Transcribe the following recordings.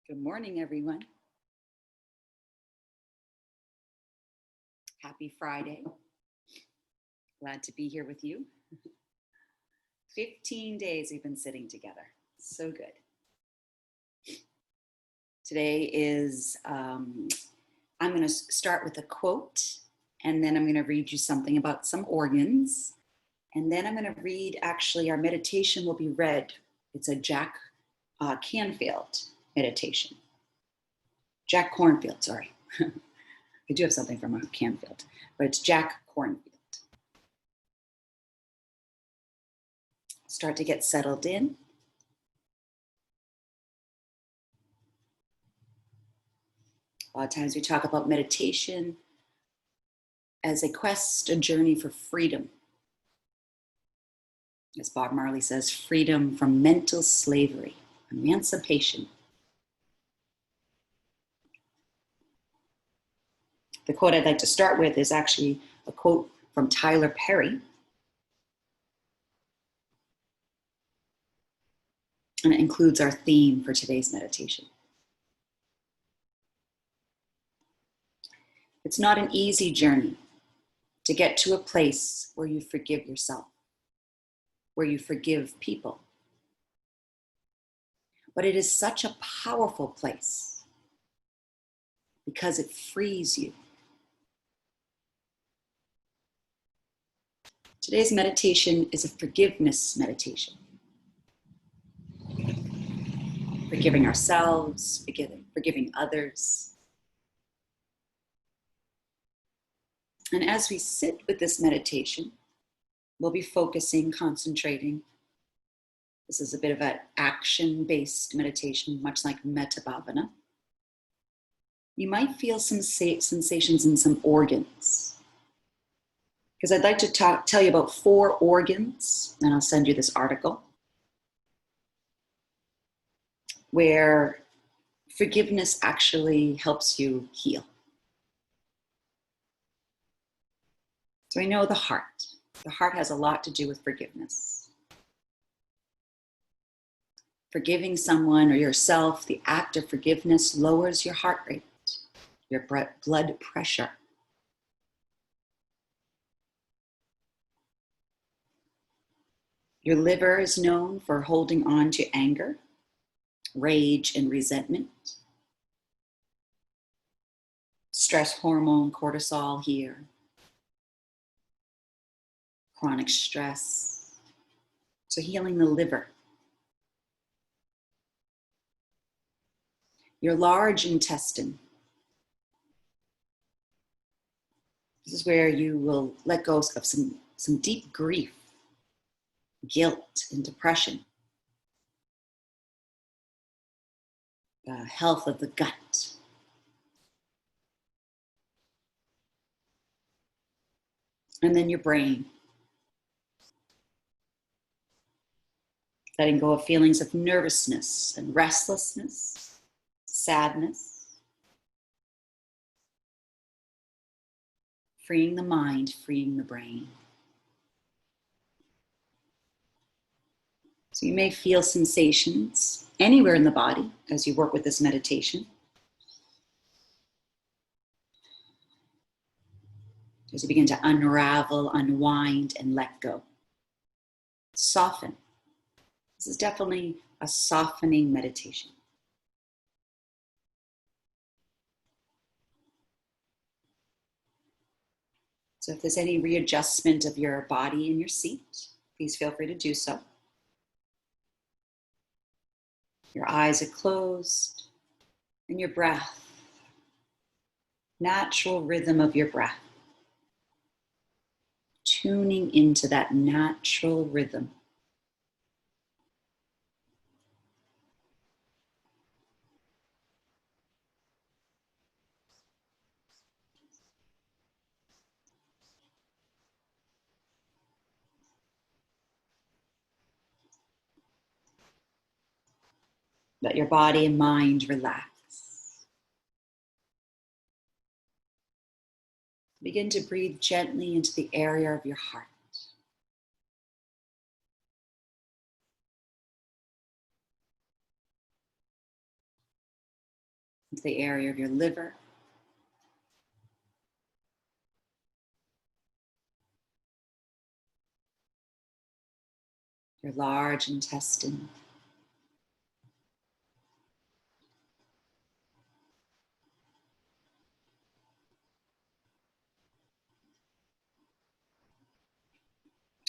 Good morning, everyone. Happy Friday. Glad to be here with you. 15 days we've been sitting together. So good. Today is, I'm going to start with a quote, and then I'm going to read you something about some organs. And then I'm going to read, actually, our meditation will be read. It's a Jack Canfield meditation. Jack Kornfield, sorry. I do have something from Kornfield, but it's Jack Kornfield. Start to get settled in. A lot of times we talk about meditation as a quest, a journey for freedom. As Bob Marley says, freedom from mental slavery, emancipation. The quote I'd like to start with is actually a quote from Tyler Perry. And it includes our theme for today's meditation. It's not an easy journey to get to a place where you forgive yourself, where you forgive people. But it is such a powerful place because it frees you. Today's meditation is a forgiveness meditation. Forgiving ourselves, forgiving others. And as we sit with this meditation, we'll be focusing, concentrating. This is a bit of an action-based meditation, much like Metta Bhavana. You might feel some sensations in some organs. Because I'd like to tell you about 4 organs, and I'll send you this article, where forgiveness actually helps you heal. So we know the heart. The heart has a lot to do with forgiveness. Forgiving someone or yourself, the act of forgiveness lowers your heart rate, your blood pressure. Your liver is known for holding on to anger, rage, and resentment. Stress hormone, cortisol here. Chronic stress. So healing the liver. Your large intestine. This is where you will let go of some deep grief, guilt, and depression. The health of the gut. And then your brain. Letting go of feelings of nervousness and restlessness, sadness. Freeing the mind, freeing the brain. So you may feel sensations anywhere in the body as you work with this meditation. As you begin to unravel, unwind, and let go. Soften. This is definitely a softening meditation. So if there's any readjustment of your body in your seat, please feel free to do so. Your eyes are closed, and your breath, natural rhythm of your breath, tuning into that natural rhythm. Let your body and mind relax. Begin to breathe gently into the area of your heart. into the area of your liver, your large intestine,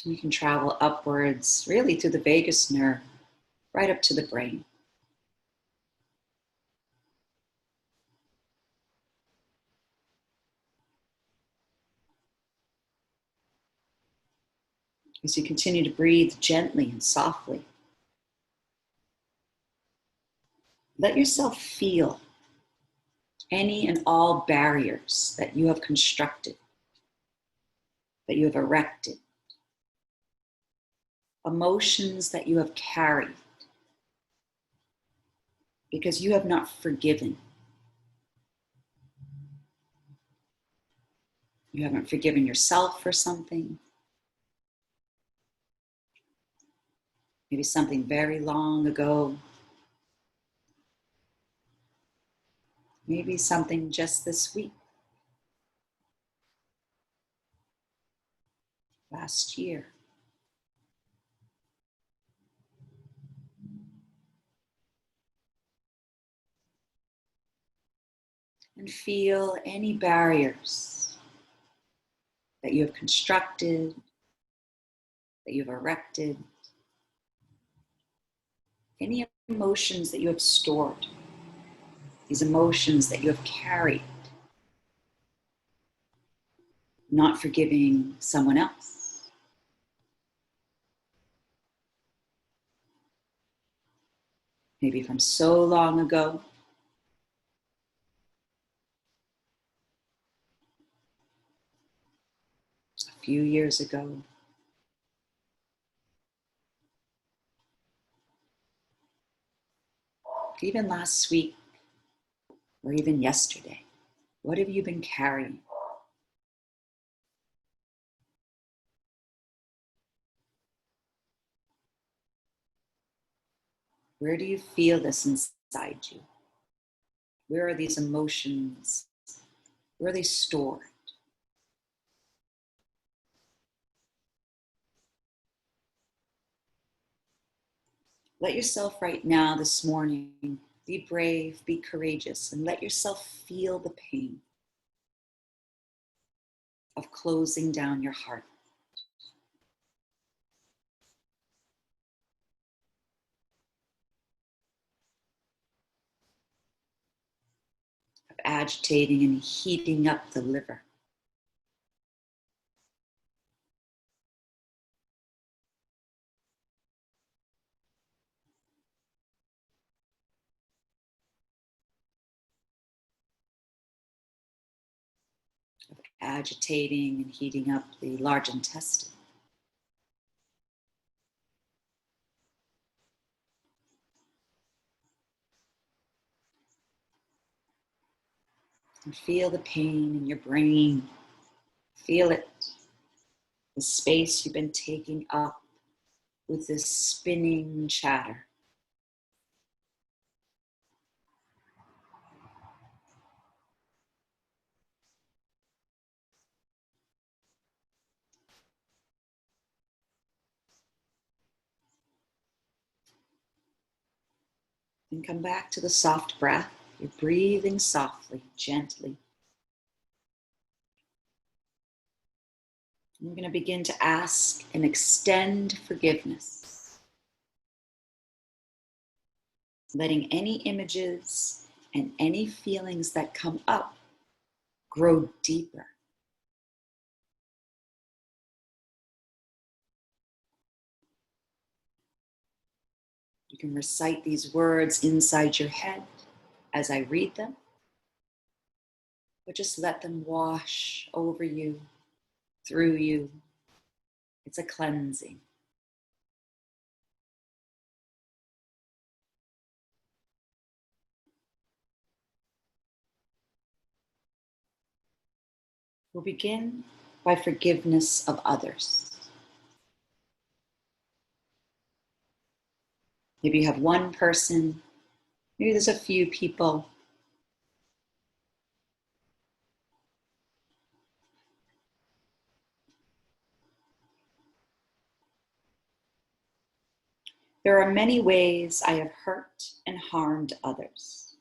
you can travel upwards, really through the vagus nerve, right up to the brain. As you continue to breathe gently and softly, let yourself feel any and all barriers that you have constructed, that you have erected, emotions that you have carried because you have not forgiven. You haven't forgiven yourself for something, maybe something very long ago, maybe something just this week, last year. And feel any barriers that you have constructed, that you've erected, any emotions that you have stored, these emotions that you have carried, not forgiving someone else, maybe from so long ago, a few years ago, even last week, or even yesterday. What have you been carrying? Where do you feel this inside you? Where are these emotions? Where are they stored? Let yourself right now, this morning, be brave, be courageous, and let yourself feel the pain of closing down your heart, of agitating and heating up the liver, of agitating and heating up the large intestine. And feel the pain in your brain. Feel it, the space you've been taking up with this spinning chatter. And come back to the soft breath. You're breathing softly, gently. We're going to begin to ask and extend forgiveness, letting any images and any feelings that come up grow deeper. You can recite these words inside your head as I read them, but just let them wash over you, through you. It's a cleansing. We'll begin by forgiveness of others. Maybe you have one person, maybe there's a few people There are many ways I have hurt and harmed others,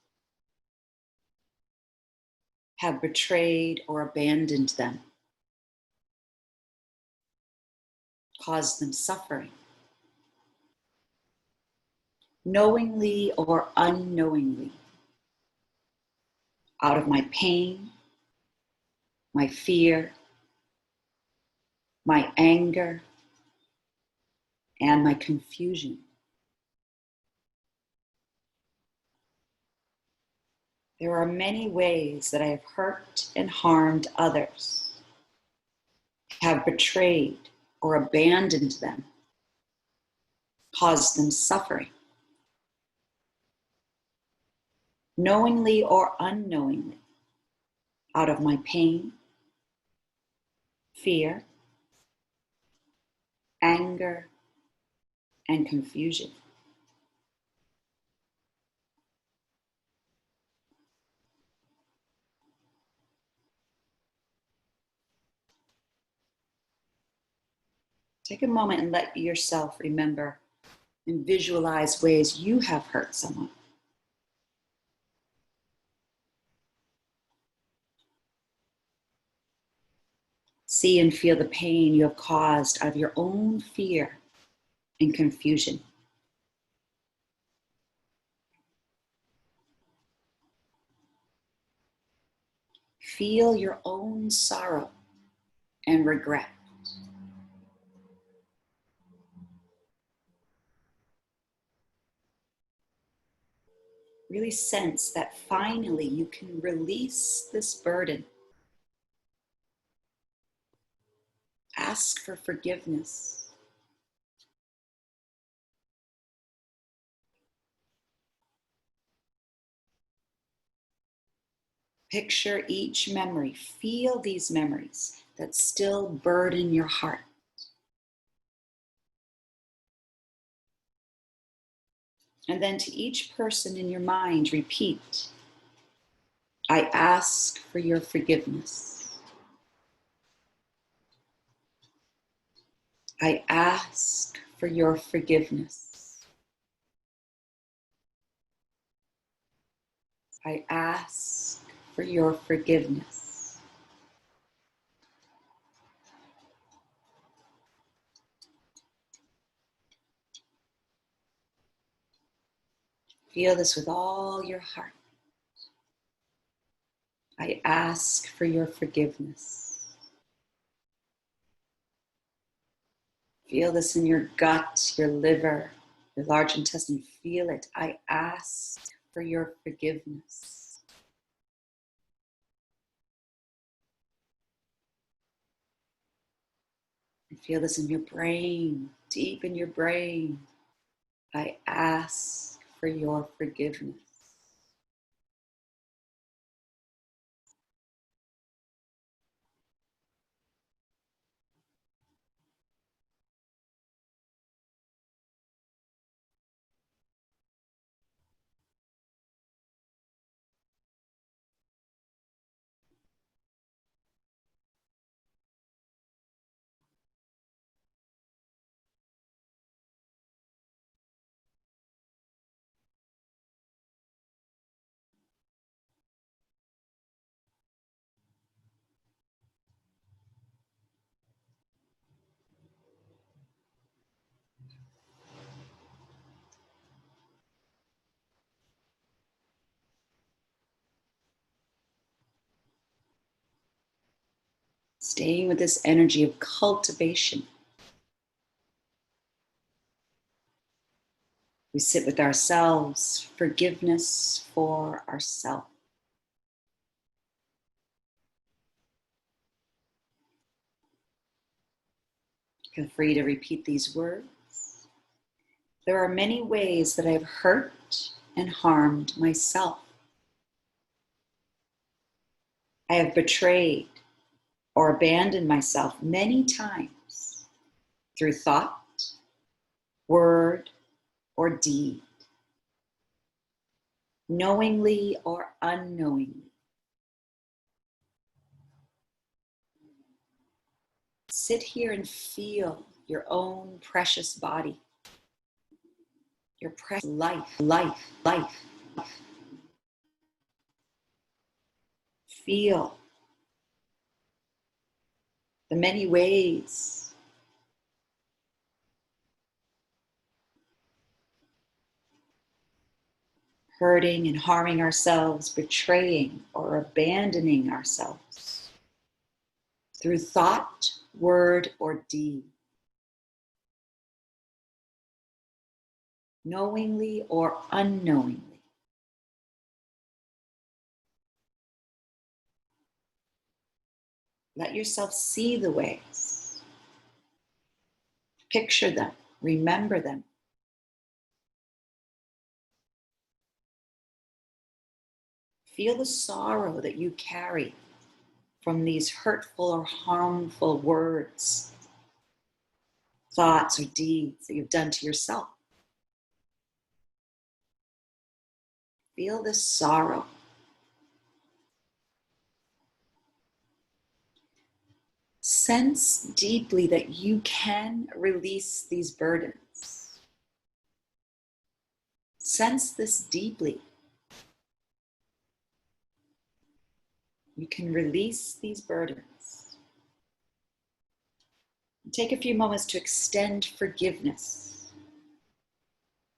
have betrayed or abandoned them, caused them suffering, knowingly or unknowingly, out of my pain, my fear, my anger, and my confusion. There are many ways that I have hurt and harmed others, have betrayed or abandoned them, caused them suffering, knowingly or unknowingly, out of my pain, fear, anger, and confusion. Take a moment and let yourself remember and visualize ways you have hurt someone. See and feel the pain you have caused out of your own fear and confusion. Feel your own sorrow and regret. Really sense that finally you can release this burden. Ask for forgiveness. Picture each memory. Feel these memories that still burden your heart. And then to each person in your mind, repeat, I ask for your forgiveness. I ask for your forgiveness. I ask for your forgiveness. Feel this with all your heart. I ask for your forgiveness. Feel this in your gut, your liver, your large intestine. Feel it. I ask for your forgiveness. And feel this in your brain, deep in your brain. I ask for your forgiveness. Staying with this energy of cultivation. We sit with ourselves, forgiveness for ourselves. Feel free to repeat these words. There are many ways that I have hurt and harmed myself. I have betrayed or abandoned myself many times through thought, word, or deed, knowingly or unknowingly. Sit here and feel your own precious body. your present life. Feel the many ways hurting and harming ourselves, betraying or abandoning ourselves through thought, word, or deed, knowingly or unknowingly. Let yourself see the ways. Picture them, remember them. Feel the sorrow that you carry from these hurtful or harmful words, thoughts, or deeds that you've done to yourself. Feel this sorrow. Sense deeply that you can release these burdens. Sense this deeply. You can release these burdens. Take a few moments to extend forgiveness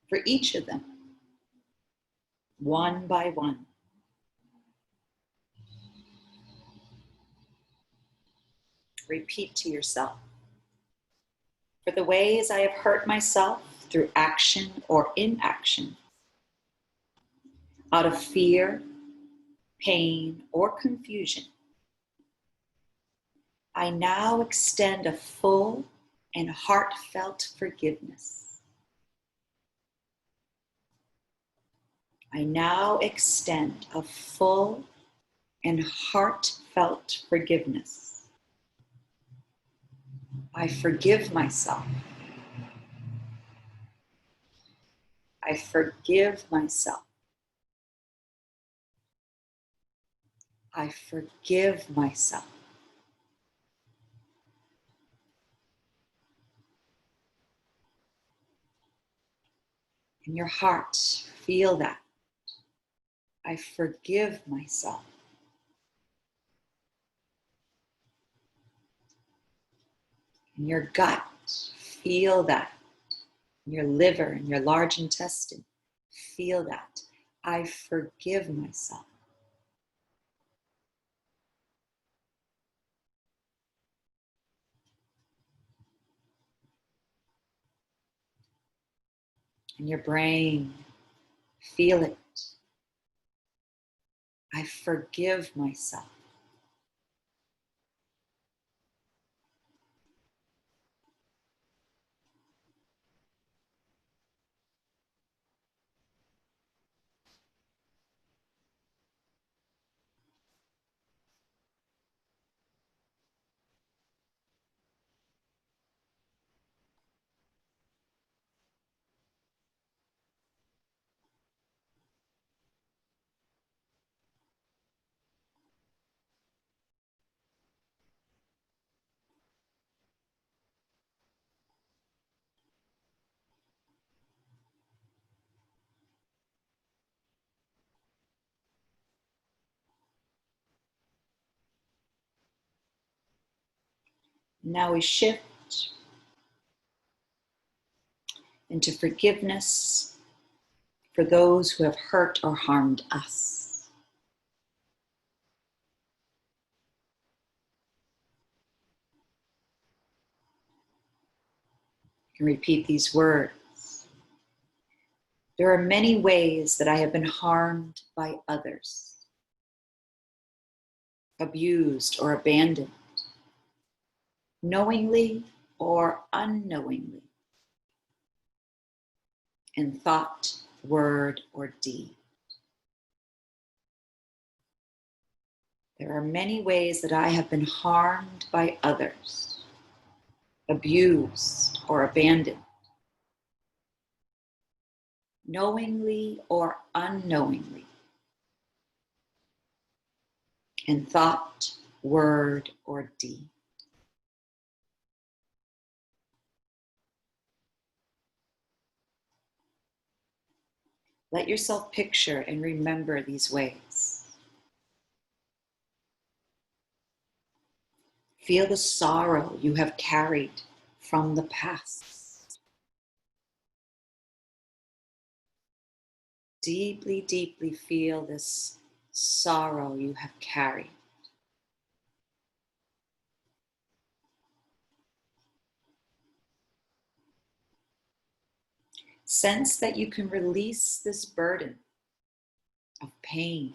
for each of them, one by one. Repeat to yourself. For the ways I have hurt myself through action or inaction, out of fear, pain, or confusion, I now extend a full and heartfelt forgiveness. I now extend a full and heartfelt forgiveness. I forgive myself. I forgive myself. I forgive myself. In your heart, feel that. I forgive myself. In your gut, feel that. In your liver and your large intestine, feel that. I forgive myself. In your brain, feel it. I forgive myself. Now we shift into forgiveness for those who have hurt or harmed us. You can repeat these words. There are many ways that I have been harmed by others, abused or abandoned, knowingly or unknowingly, in thought, word, or deed. There are many ways that I have been harmed by others, abused or abandoned, knowingly or unknowingly, in thought, word, or deed. Let yourself picture and remember these ways. Feel the sorrow you have carried from the past. Deeply, deeply feel this sorrow you have carried. Sense that you can release this burden of pain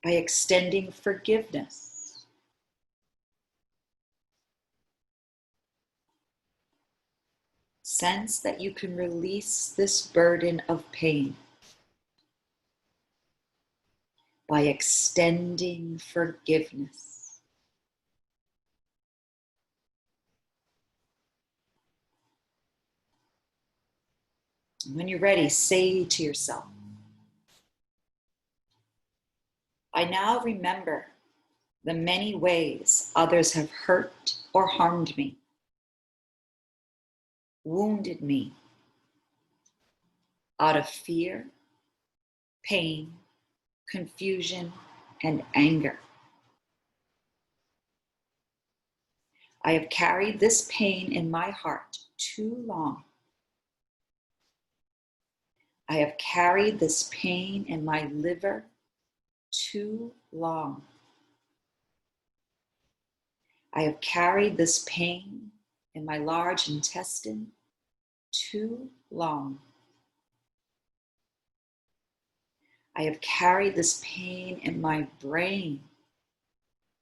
by extending forgiveness. Sense that you can release this burden of pain by extending forgiveness. When you're ready, say to yourself, I now remember the many ways others have hurt or harmed me, wounded me out of fear, pain, confusion, and anger. I have carried this pain in my heart too long. I have carried this pain in my liver too long. I have carried this pain in my large intestine too long. I have carried this pain in my brain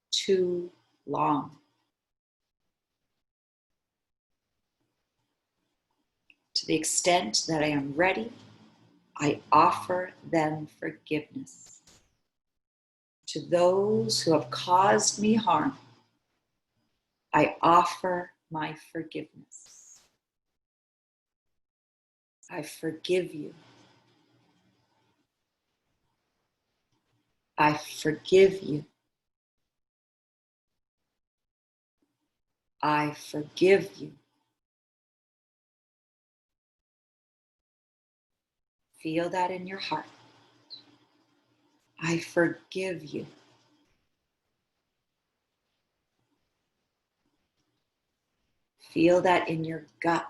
too long. To the extent that I am ready, I offer them forgiveness. To those who have caused me harm, I offer my forgiveness. I forgive you. I forgive you. I forgive you. Feel that in your heart. I forgive you. Feel that in your gut.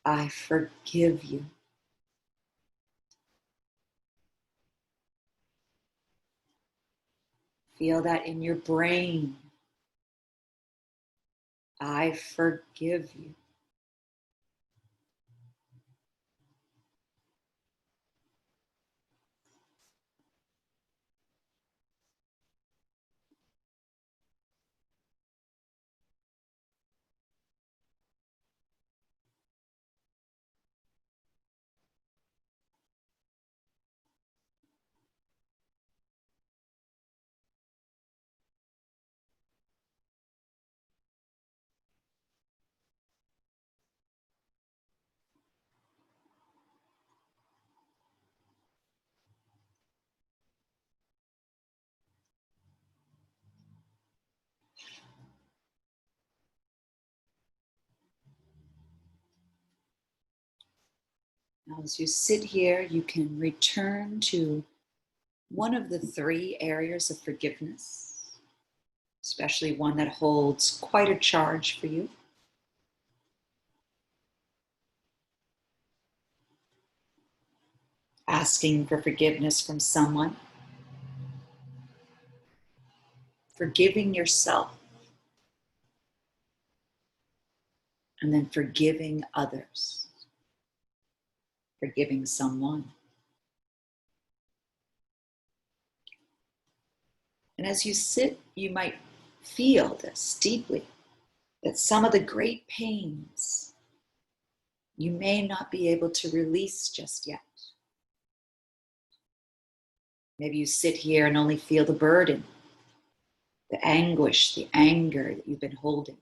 I forgive you. Feel that in your brain. I forgive you. Now, as you sit here, you can return to one of the three areas of forgiveness, especially one that holds quite a charge for you. Asking for forgiveness from someone, forgiving yourself, and then forgiving others, forgiving someone. And as you sit, you might feel this deeply, that some of the great pains you may not be able to release just yet. Maybe you sit here and only feel the burden, the anguish, the anger that you've been holding.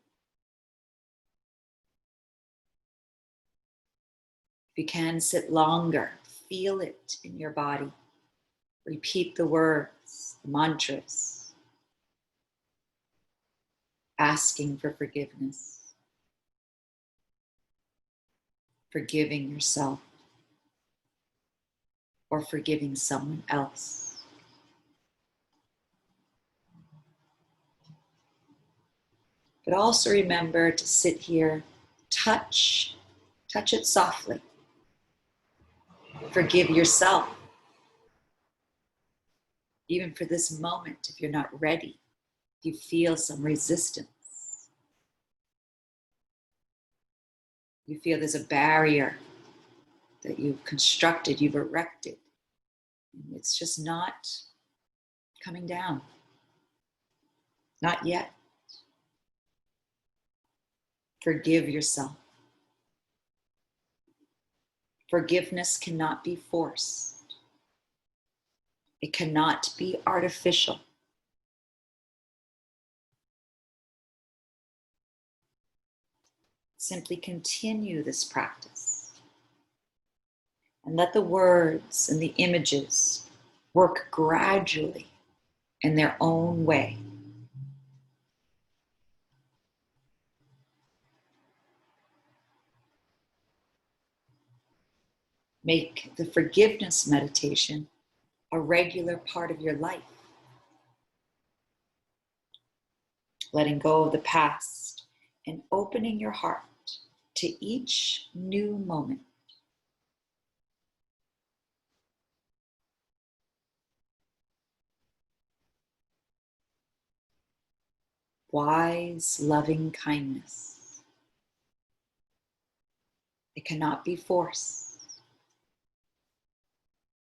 If you can sit longer, feel it in your body. Repeat the words, the mantras, asking for forgiveness. forgiving yourself, or forgiving someone else. But also remember to sit here, touch it softly. Forgive yourself. Even for this moment, if you're not ready, if you feel some resistance, you feel there's a barrier that you've constructed, you've erected, and it's just not coming down. Not yet. Forgive yourself. Forgiveness cannot be forced. It cannot be artificial. Simply continue this practice and let the words and the images work gradually in their own way. Make the forgiveness meditation a regular part of your life. Letting go of the past and opening your heart to each new moment. Wise, loving kindness. It cannot be forced.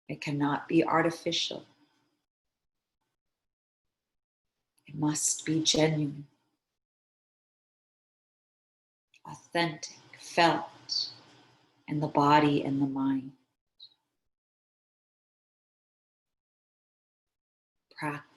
It cannot be artificial. It must be genuine, authentic, felt in the body and the mind. Practice.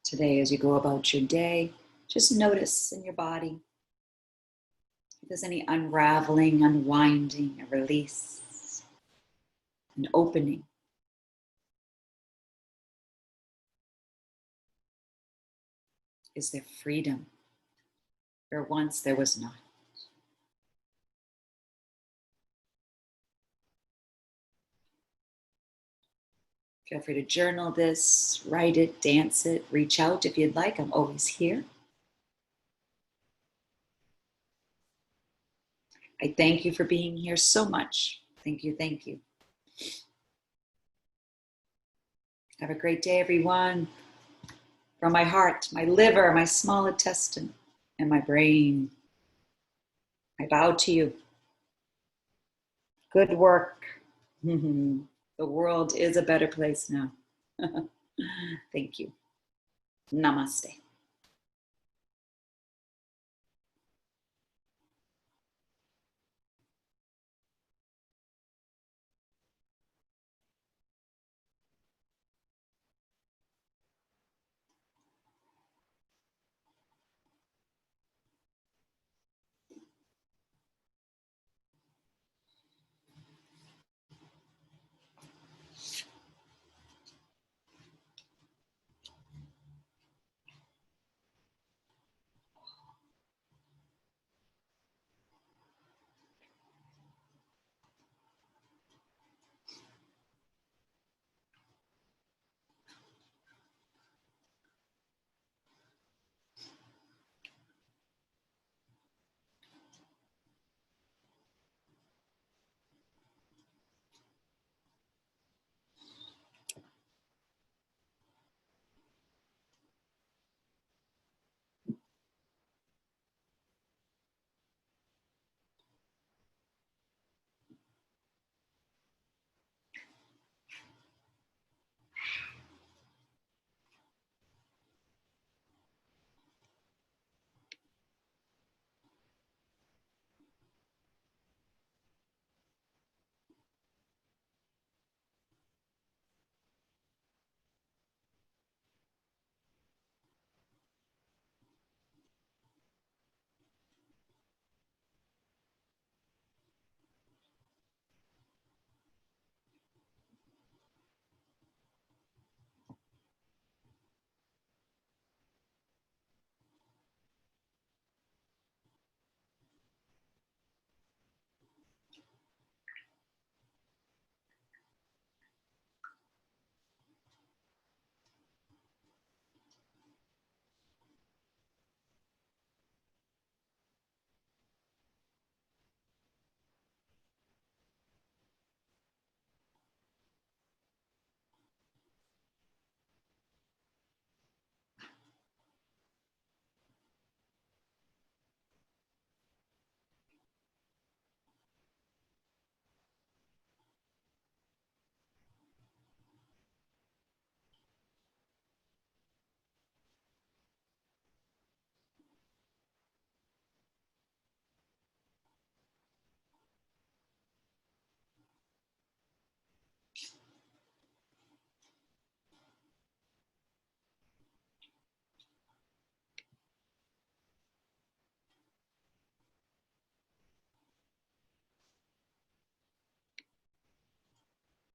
Today, as you go about your day, just notice in your body if there's any unraveling, unwinding, a release, an opening. Is there freedom where once there was not? Feel free to journal this, write it, dance it, reach out if you'd like. I'm always here. I thank you for being here so much. Thank you, thank you. Have a great day, everyone. From my heart, my liver, my small intestine, and my brain, I bow to you. Good work. The world is a better place now. Thank you. Namaste.